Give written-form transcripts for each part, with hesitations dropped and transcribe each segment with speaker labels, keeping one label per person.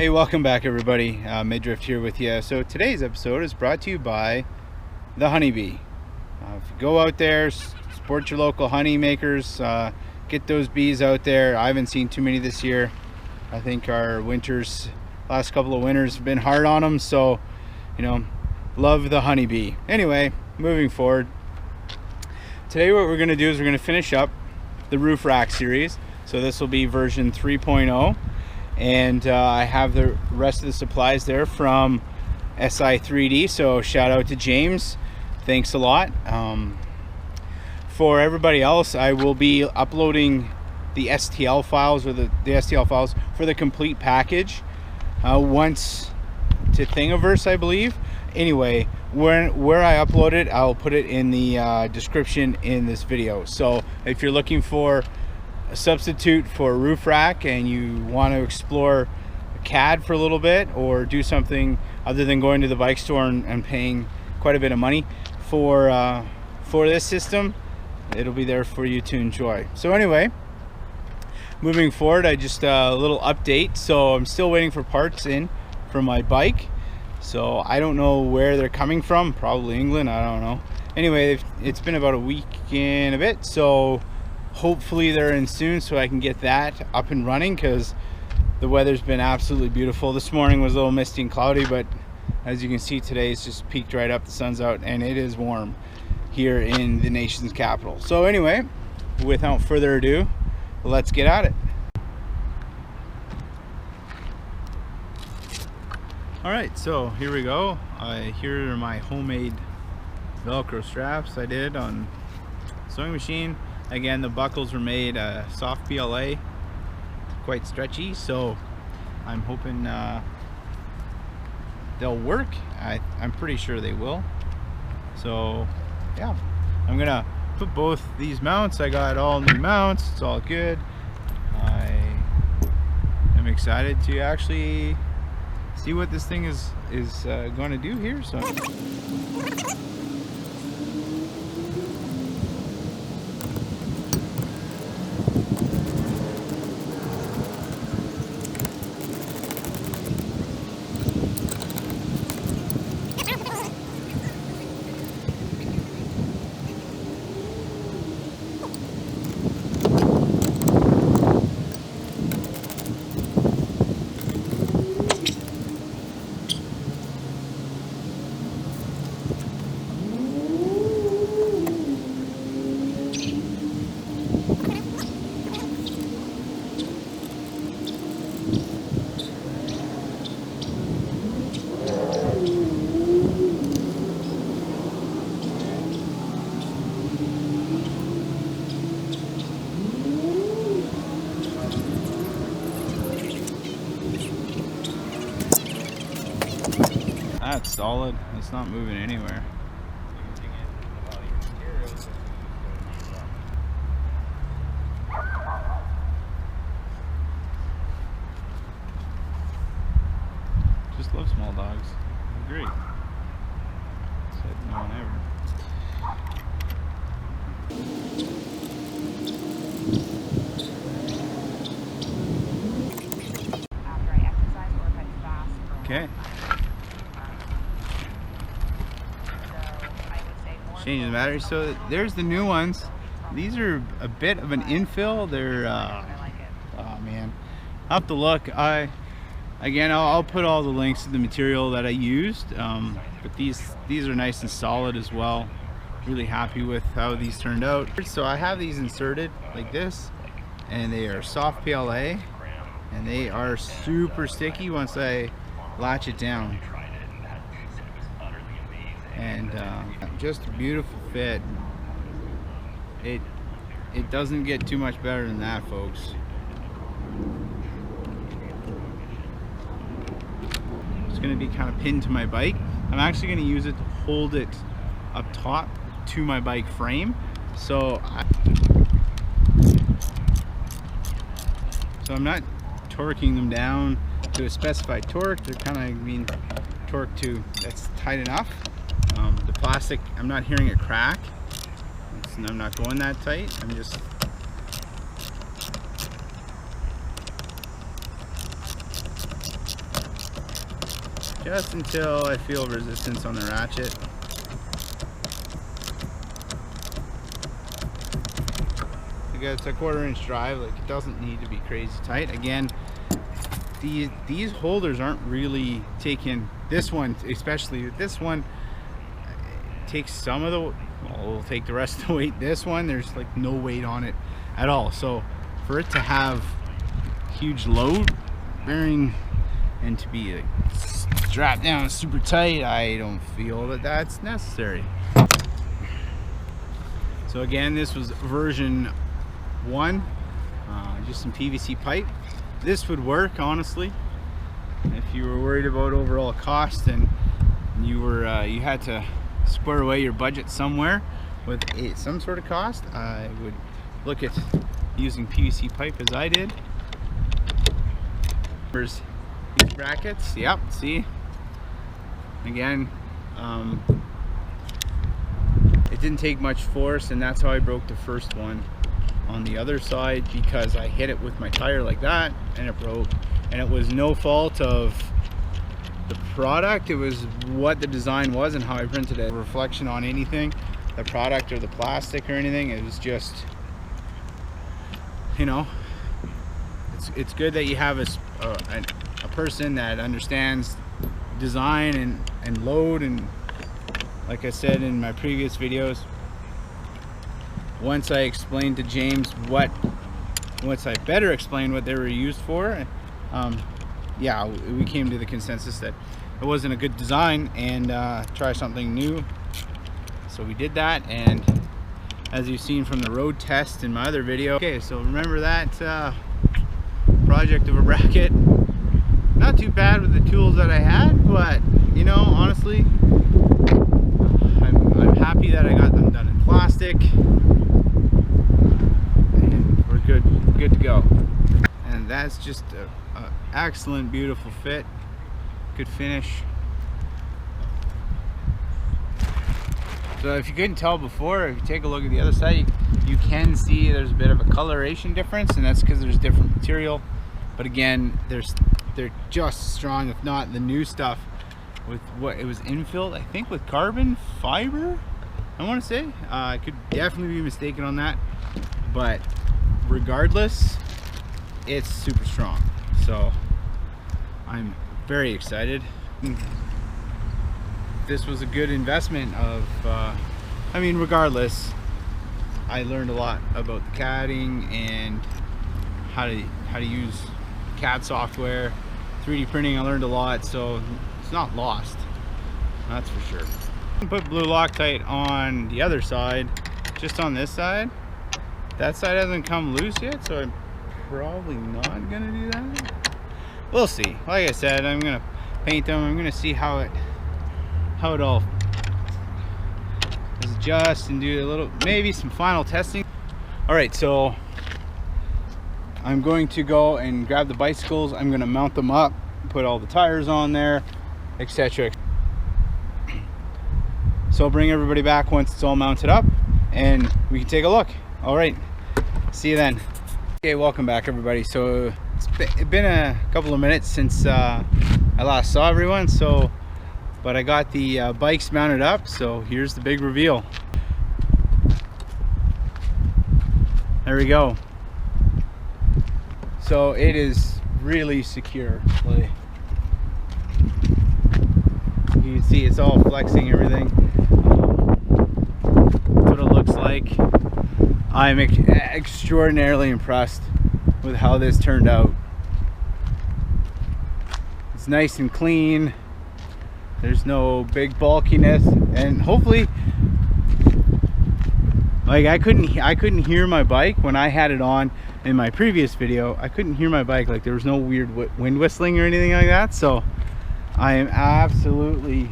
Speaker 1: Hey, welcome back everybody. Midrift here with you. So today's episode is brought to you by the honeybee. If you go out there, support your local honey makers, get those bees out there. I haven't seen too many this year. I think our last couple of winters have been hard on them, so love the honeybee. Anyway, moving forward, today what we're going to do is we're going to finish up the roof rack series. So this will be version 3.0. And I have the rest of the supplies there from SI3D, so shout out to James, thanks a lot. For everybody else, I will be uploading the STL files, or the STL files for the complete package once to Thingiverse, I believe. Anyway, where I upload it, I'll put it in the description in this video. So if you're looking for a substitute for a roof rack and you want to explore CAD for a little bit, or do something other than going to the bike store and paying quite a bit of money for this system, it'll be there for you to enjoy. So anyway, moving forward, I just a little update. So I'm still waiting for parts in for my bike, so I don't know where they're coming from, probably England, I don't know. Anyway, it's been about a week and a bit, so hopefully they're in soon so I can get that up and running, because the weather's been absolutely beautiful. This morning was a little misty and cloudy, but as you can see, today it's just peaked right up, the sun's out, and it is warm here in the nation's capital. So anyway, without further ado, let's get at it. Alright, so here we go. Here are my homemade Velcro straps I did on sewing machine. Again, the buckles were made soft PLA, quite stretchy, so I'm hoping they'll work. I'm pretty sure they will. So yeah, I'm gonna put both these mounts. I got all new mounts, it's all good. I am excited to actually see what this thing is going to do here. So that's solid, it's not moving anywhere. Just love small dogs, they're great. Said no one ever. Okay. Changing the battery. So there's the new ones. These are a bit of an infill. They're oh man, I'll have to look. I'll put all the links to the material that I used, but these are nice and solid as well. Really happy with how these turned out. So I have these inserted like this, and they are soft PLA, and they are super sticky once I latch it down. And just a beautiful fit. It doesn't get too much better than that, folks. It's going to be kind of pinned to my bike. I'm actually going to use it to hold it up top to my bike frame. So I'm not torquing them down to a specified torque. They're kind of being torqued to that's tight enough. The plastic, I'm not hearing it crack. I'm not going that tight. I'm just just until I feel resistance on the ratchet. It's a 1/4 inch drive, like it doesn't need to be crazy tight. Again, these holders aren't really taking, this one especially, this one takes some of the, well, it'll take the rest of the weight. This one, there's like no weight on it at all. So for it to have huge load bearing and to be like strapped down super tight, I don't feel that that's necessary. So again, this was version 1, just some PVC pipe. This would work, honestly, if you were worried about overall cost and you had to square away your budget somewhere with some sort of cost. I would look at using PVC pipe as I did. There's these brackets. Yep, see, again, it didn't take much force, and that's how I broke the first one on the other side, because I hit it with my tire like that and it broke. And it was no fault of the product, it was what the design was and how I printed it. Reflection on anything, the product or the plastic or anything, it was just, you know, it's good that you have a person that understands design and load. And like I said in my previous videos, once I explained to James once I better explained what they were used for, yeah, we came to the consensus that it wasn't a good design and try something new. So we did that, and as you've seen from the road test in my other video. Okay, so remember that project of a bracket. Not too bad with the tools that I had, but you know, honestly, I'm happy that I got them done in plastic. Good to go. And that's just a excellent, beautiful fit, good finish. So if you couldn't tell before, if you take a look at the other side, you can see there's a bit of a coloration difference, and that's because there's different material. But again, they're just strong, if not the new stuff with what it was infilled, I think, with carbon fiber, I want to say. I could definitely be mistaken on that, but regardless, it's super strong. So I'm very excited. This was a good investment of I mean, regardless, I learned a lot about the CADing and how to use CAD software, 3D printing. I learned a lot, so it's not lost, that's for sure. Put blue Loctite on the other side, just on this side. That side hasn't come loose yet, so I'm probably not gonna do that. We'll see. Like I said, I'm gonna paint them. I'm gonna see how it all adjusts and do a little, maybe some final testing. All right, so I'm going to go and grab the bicycles. I'm gonna mount them up, put all the tires on there, etc. So I'll bring everybody back once it's all mounted up and we can take a look. All right, see you then. Okay, welcome back everybody. So it's been a couple of minutes since I last saw everyone, but I got the bikes mounted up, so here's the big reveal. There we go. So it is really secure. Like, you can see it's all flexing, everything. That's what it looks like. I'm extraordinarily impressed with how this turned out. It's nice and clean. There's no big bulkiness, and hopefully, like I couldn't hear my bike when I had it on in my previous video. I couldn't hear my bike, like there was no weird wind whistling or anything like that. So I am absolutely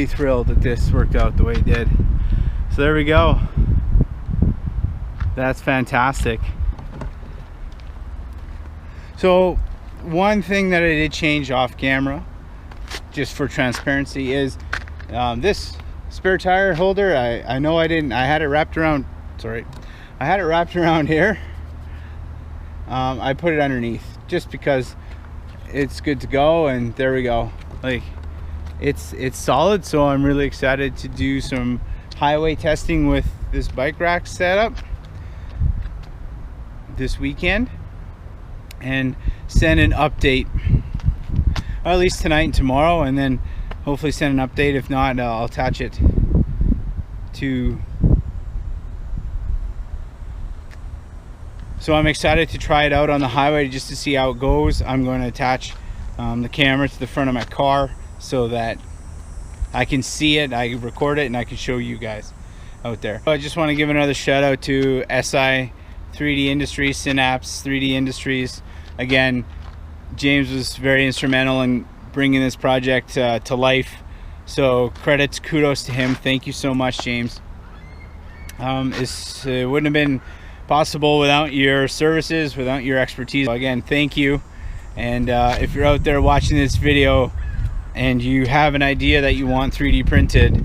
Speaker 1: thrilled that this worked out the way it did. So there we go. That's fantastic. So one thing that I did change off camera, just for transparency, is this spare tire holder. I know I had it wrapped around, sorry, I had it wrapped around here. I put it underneath just because it's good to go, and there we go. Like, it's solid. So I'm really excited to do some highway testing with this bike rack setup this weekend and send an update, or at least tonight and tomorrow, and then hopefully send an update. If not, I'll attach it to. So I'm excited to try it out on the highway just to see how it goes. I'm going to attach the camera to the front of my car so that I can see it, I can record it, and I can show you guys out there. I just want to give another shout out to SI 3D Industries, Synapse 3D Industries. Again, James was very instrumental in bringing this project to life. So kudos to him. Thank you so much, James. It wouldn't have been possible without your services, without your expertise. Again, thank you. And if you're out there watching this video and you have an idea that you want 3D printed,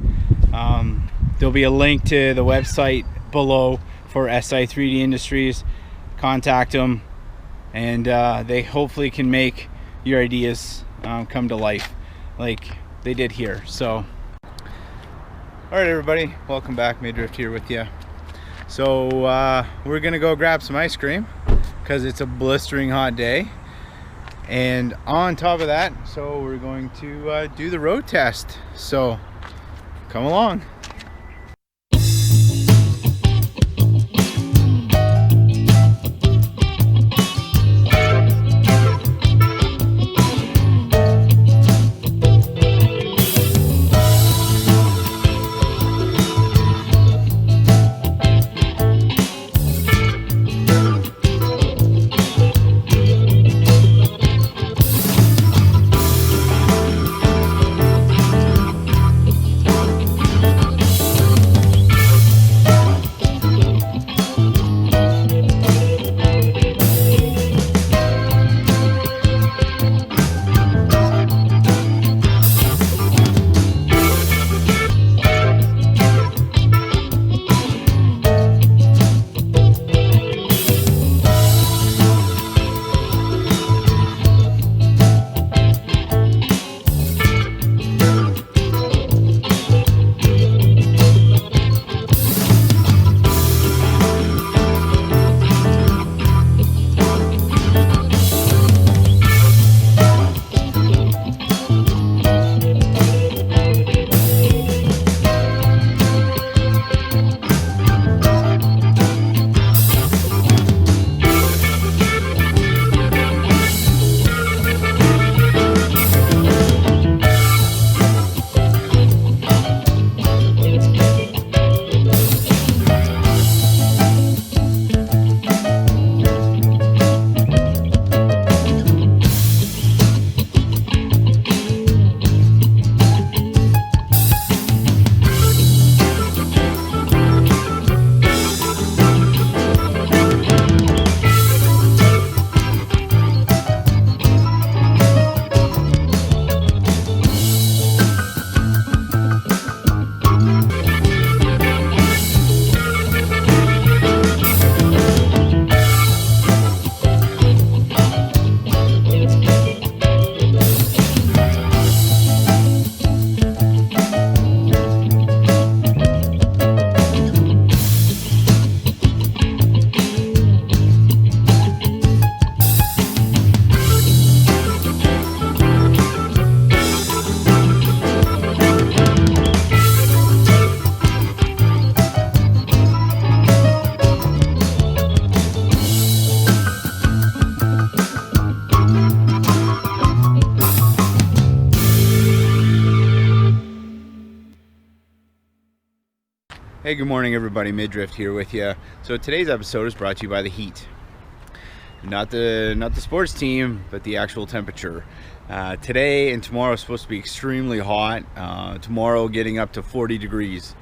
Speaker 1: there'll be a link to the website below for SI 3D Industries. Contact them, and they hopefully can make your ideas come to life like they did here. So, all right, everybody, welcome back. Midriff here with you. So we're gonna go grab some ice cream because it's a blistering hot day, and on top of that, so we're going to do the road test. So come along. Hey, good morning everybody, Midriff here with you. So today's episode is brought to you by the heat. Not the sports team, but the actual temperature. Today and tomorrow is supposed to be extremely hot. Tomorrow getting up to 40 degrees.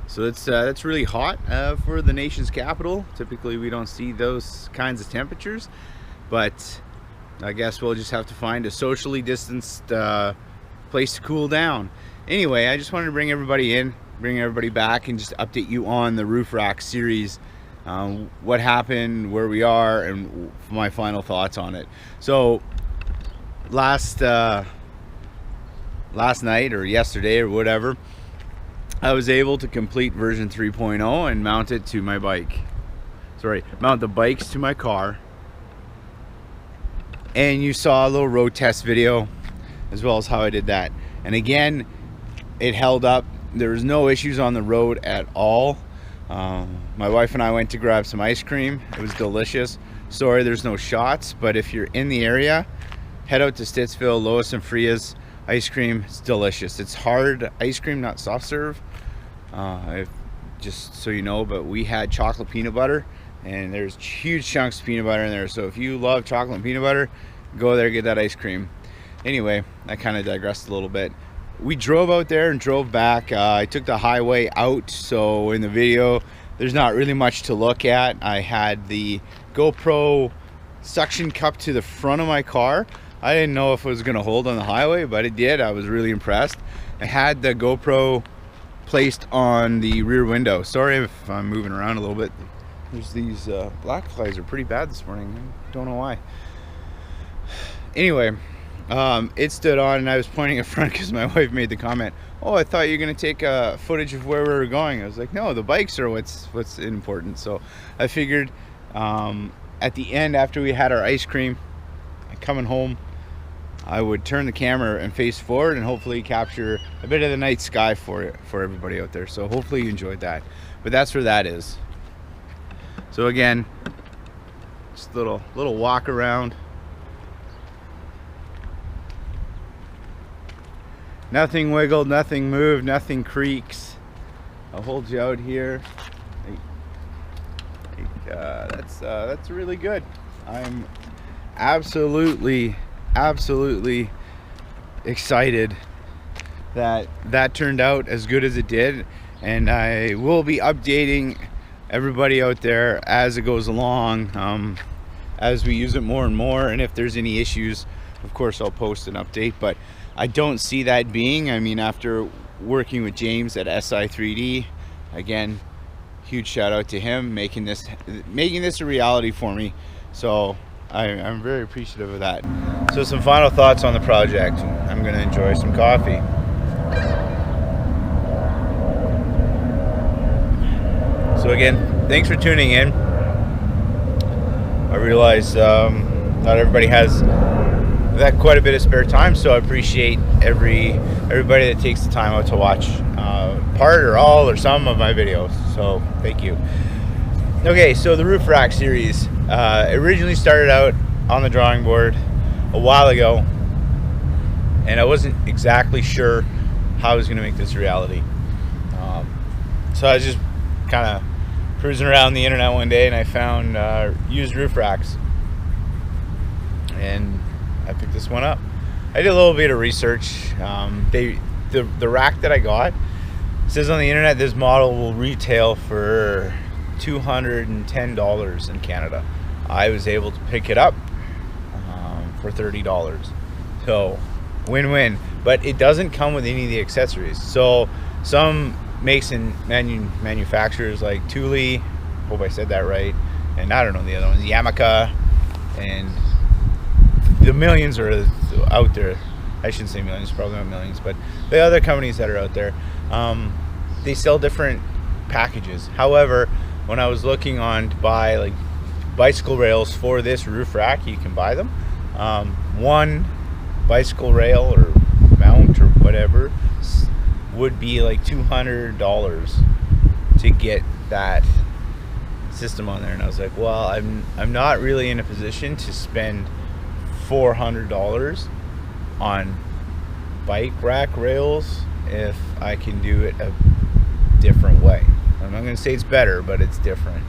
Speaker 1: So that's really hot for the nation's capital. Typically we don't see those kinds of temperatures, but I guess we'll just have to find a socially distanced place to cool down. Anyway, I just wanted to bring everybody back and just update you on the roof rack series, what happened, where we are, and my final thoughts on it. So last night or yesterday or whatever, I was able to complete version 3.0 and mount it to my bike. Mount the bikes to my car. And you saw a little road test video as well as how I did that. And again, it held up. There was no issues on the road at all. My wife and I went to grab some ice cream. It was delicious. Sorry there's no shots, but if you're in the area, head out to Stittsville, Lois and Freya's ice cream. It's delicious. It's hard ice cream, not soft serve. Just so you know, but we had chocolate peanut butter, and there's huge chunks of peanut butter in there. So if you love chocolate and peanut butter, go there, get that ice cream. Anyway, I kind of digressed a little bit. We drove out there and drove back. I took the highway out, so in the video there's not really much to look at. I had the GoPro suction cup to the front of my car. I didn't know if it was going to hold on the highway, but it did. I was really impressed. I had the GoPro placed on the rear window. Sorry if I'm moving around a little bit. There's these black flies are pretty bad this morning. I don't know why. Anyway, it stood on, and I was pointing at front because my wife made the comment, "Oh, I thought you were going to take footage of where we were going." I was like, no, the bikes are what's important. So I figured at the end, after we had our ice cream, coming home, I would turn the camera and face forward and hopefully capture a bit of the night sky for everybody out there. So hopefully you enjoyed that. But that's where that is. So again, just a little walk around. Nothing wiggled, nothing moved, nothing creaks. I'll hold you out here. That's really good. I'm absolutely excited that turned out as good as it did, and I will be updating everybody out there as it goes along, as we use it more and more. And if there's any issues, of course I'll post an update, but I don't see that being. I mean, after working with James at SI3D, again, huge shout out to him, making this a reality for me. So I'm very appreciative of that. So some final thoughts on the project. I'm going to enjoy some coffee. So again, thanks for tuning in. I realize not everybody has that quite a bit of spare time, so I appreciate everybody that takes the time out to watch part or all or some of my videos. So thank you. Okay, so the roof rack series originally started out on the drawing board a while ago, and I wasn't exactly sure how I was going to make this a reality. So I was just kind of cruising around the internet one day, and I found used roof racks, and I picked this one up. I did a little bit of research. The rack that I got says on the internet this model will retail for $210 in Canada. I was able to pick it up for $30. So win-win. But it doesn't come with any of the accessories. So some makes and manufacturers like Thule, hope I said that right, and I don't know the other ones, Yamaha, and the millions are out there. I shouldn't say millions, probably not millions, but the other companies that are out there, they sell different packages. However, when I was looking on to buy like bicycle rails for this roof rack, you can buy them. One bicycle rail or mount or whatever would be like $200 to get that system on there, and I was like, well, I'm not really in a position to spend $400 on bike rack rails if I can do it a different way. I'm not going to say it's better, but it's different.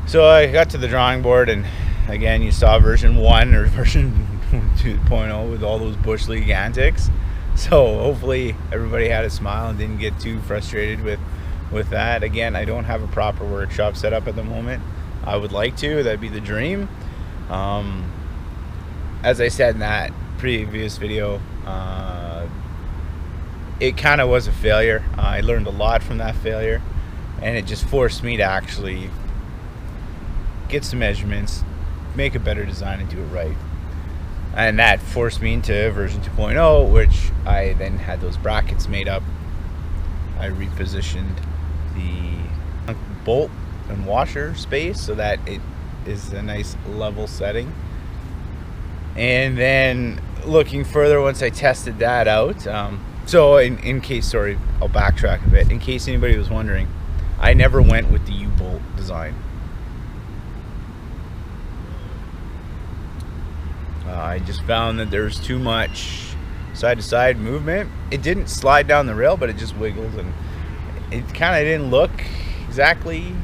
Speaker 1: So I got to the drawing board, and again, you saw version 1 or version 2.0 with all those Bush League antics. So hopefully everybody had a smile and didn't get too frustrated with that. Again, I don't have a proper workshop set up at the moment. I would like to. That'd be the dream. As I said in that previous video, it kind of was a failure. I learned a lot from that failure, and it just forced me to actually get some measurements, make a better design, and do it right. and that forced me into version 2.0, which I then had those brackets made up. I repositioned the bolt and washer space so that it is a nice level setting. And then looking further, once I tested that out, so in case, sorry, I'll backtrack a bit. In case anybody was wondering, I never went with the U-bolt design. I just found that there's too much side-to-side movement. It didn't slide down the rail, but it just wiggled, and it kind of didn't look exactly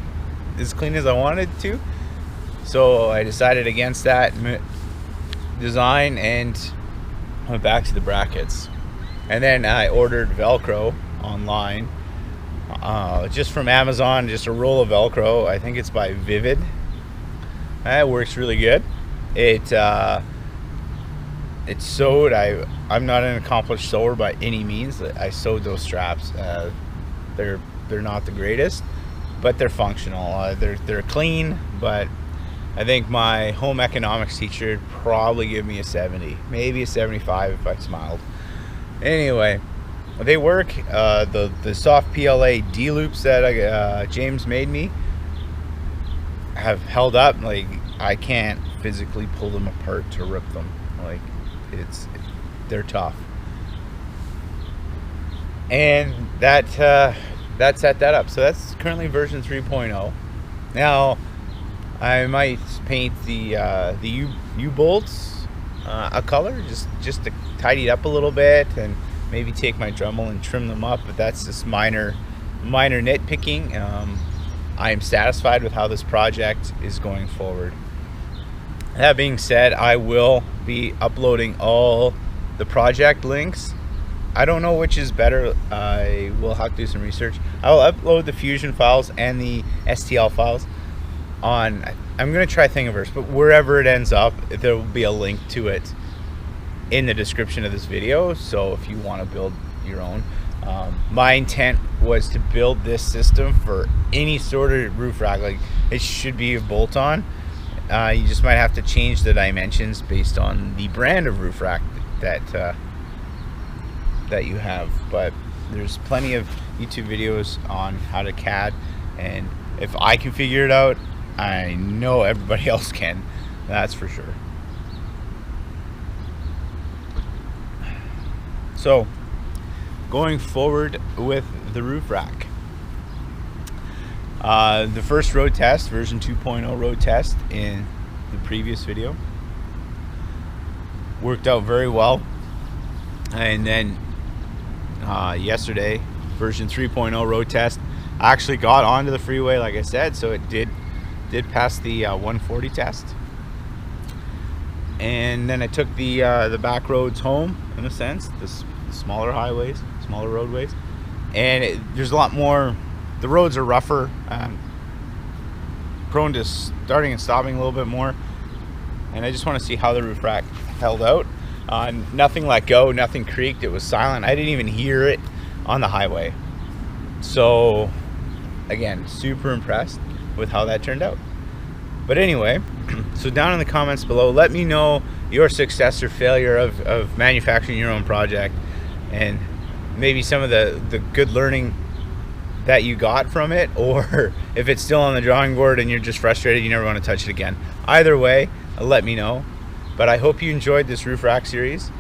Speaker 1: as clean as I wanted it to. So I decided against that design and went back to the brackets. And then I ordered Velcro online, just from Amazon, just a roll of Velcro. I think it's by Vivid. It works really good. It's sewed. I'm not an accomplished sewer by any means. I sewed those straps. They're not the greatest, but they're functional. They're clean, but I think my home economics teacher would probably give me a 70, maybe a 75 if I smiled. Anyway, they work. The soft PLA D loops that James made me have held up. Like, I can't physically pull them apart to rip them. Like, they're tough. And that set that up. So that's currently version 3.0. Now I might paint the U-bolts a color, just to tidy it up a little bit, and maybe take my Dremel and trim them up. But that's just minor nitpicking. I am satisfied with how this project is going forward. That being said, I will be uploading all the project links. I don't know which is better. I will have to do some research. I will upload the Fusion files and the STL files on, I'm going to try Thingiverse, but wherever it ends up, there will be a link to it in the description of this video. So if you want to build your own, my intent was to build this system for any sort of roof rack. Like, it should be a bolt-on. You just might have to change the dimensions based on the brand of roof rack that you have. But there's plenty of YouTube videos on how to CAD, and if I can figure it out, I know everybody else can. That's for sure. So, going forward with the roof rack. The first road test, version 2.0 road test in the previous video, worked out very well. And then yesterday, version 3.0 road test, I actually got onto the freeway, like I said, so it did pass the 140 test. And then I took the back roads home, in a sense, the smaller highways, smaller roadways, and there's a lot more. The roads are rougher, prone to starting and stopping a little bit more, and I just want to see how the roof rack held out. Nothing let go, nothing creaked, it was silent. I didn't even hear it on the highway. So again, super impressed with how that turned out. But anyway, so down in the comments below, let me know your success or failure of manufacturing your own project, and maybe some of the good learning that you got from it, or if it's still on the drawing board and you're just frustrated, you never want to touch it again. Either way, let me know. But I hope you enjoyed this roof rack series,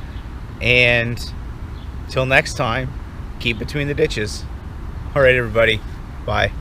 Speaker 1: and till next time, keep between the ditches. All right, everybody, bye.